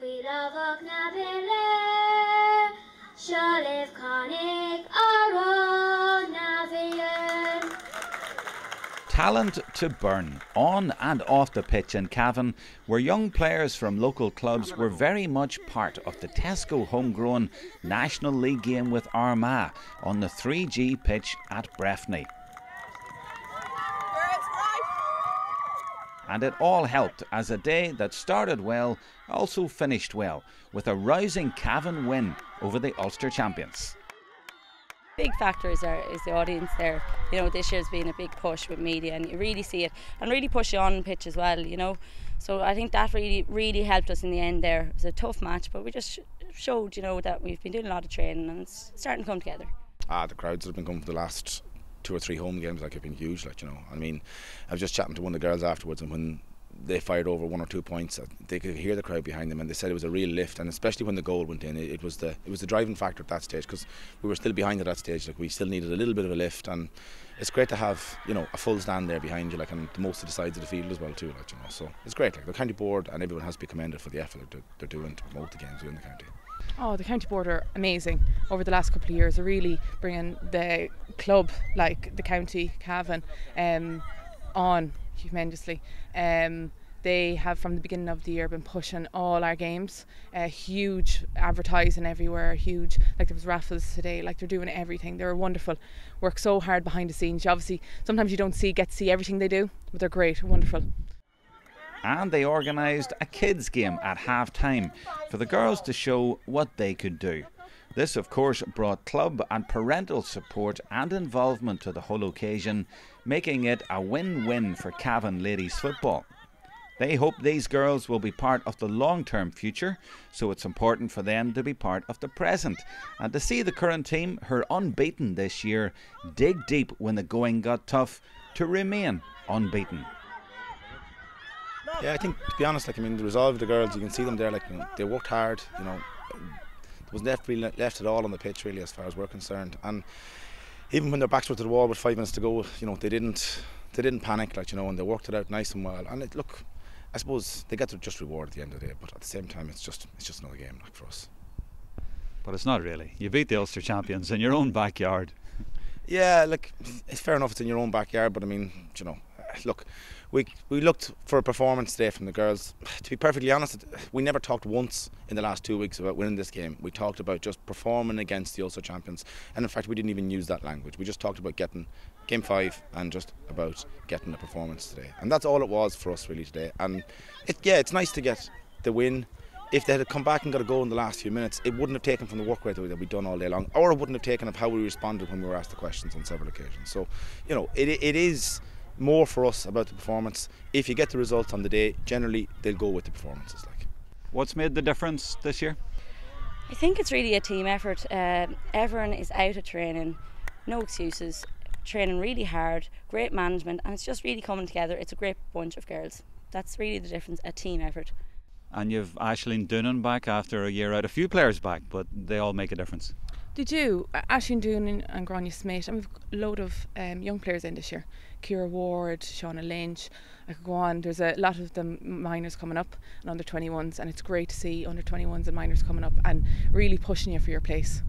We love Ognabile, Sholiv Connick, our own Navian. Talent to burn, on and off the pitch in Cavan, where young players from local clubs were very much part of the Tesco Homegrown National League game with Armagh on the 3G pitch at Breffni. And it all helped as a day that started well also finished well, with a rousing Cavan win over the Ulster champions. Big factor is the audience there. You know, this year's been a big push with media, and you really see it, and really push you on pitch as well, you know. So I think that really helped us in the end there. It was a tough match, but we just showed, you know, that we've been doing a lot of training and it's starting to come together. The crowds that have been coming for the last 2 or 3 home games have been huge, you know. I mean, I was just chatting to one of the girls afterwards, and when they fired over 1 or 2 points, they could hear the crowd behind them, and they said it was a real lift. And especially when the goal went in, it was the driving factor at that stage, because we were still behind at that stage. We still needed a little bit of a lift, and it's great to have, you know, a full stand there behind you, and most of the sides of the field as well too, you know. So it's great. The county board and everyone has to be commended for the effort they're doing to promote the games within the county. Oh, the county board are amazing over the last couple of years. They're really bringing the club, like the county, Cavan, on tremendously. They have from the beginning of the year been pushing all our games, huge advertising everywhere, huge, there was raffles today, they're doing everything. They're wonderful, work so hard behind the scenes. Obviously sometimes you don't get to see everything they do, but they're great, wonderful. And they organised a kids game at half-time for the girls to show what they could do. This of course brought club and parental support and involvement to the whole occasion, making it a win-win for Cavan ladies football. They hope these girls will be part of the long-term future, so it's important for them to be part of the present and to see the current team, who are unbeaten this year, dig deep when the going got tough to remain unbeaten. Yeah, I think, to be honest, the resolve of the girls, you can see them there, they worked hard, you know. There was never really left at all on the pitch really as far as we're concerned, and even when their backs were to the wall with 5 minutes to go, you know, they didn't panic, you know, and they worked it out nice and well. And look, I suppose they get to just reward at the end of the day, but at the same time it's just another game for us. But it's not really. You beat the Ulster champions in your own backyard. Yeah, it's fair enough, it's in your own backyard, but I mean, you know, look, we looked for a performance today from the girls. To be perfectly honest, we never talked once in the last 2 weeks about winning this game. We talked about just performing against the Ulster champions, and in fact we didn't even use that language. We just talked about getting game 5 and just about getting a performance today, and that's all it was for us really today. And it's nice to get the win. If they had come back and got a goal in the last few minutes, it wouldn't have taken from the work rate that we'd done all day long, or it wouldn't have taken of how we responded when we were asked the questions on several occasions. So, you know, it is more for us about the performance. If you get the results on the day, generally they'll go with the performances. What's made the difference this year? I think it's really a team effort. Everyone is out of training, no excuses, training really hard, great management, and it's just really coming together. It's a great bunch of girls. That's really the difference, a team effort. And you've Aisling Doonan back after a year out. A few players back, but they all make a difference. They do. Aisling Doonan and Grainne McGlade, and we've a load of young players in this year. Ciara Ward, Shauna Lynch, I could go on. There's a lot of them minors coming up and under 21s, and it's great to see under 21s and minors coming up and really pushing you for your place.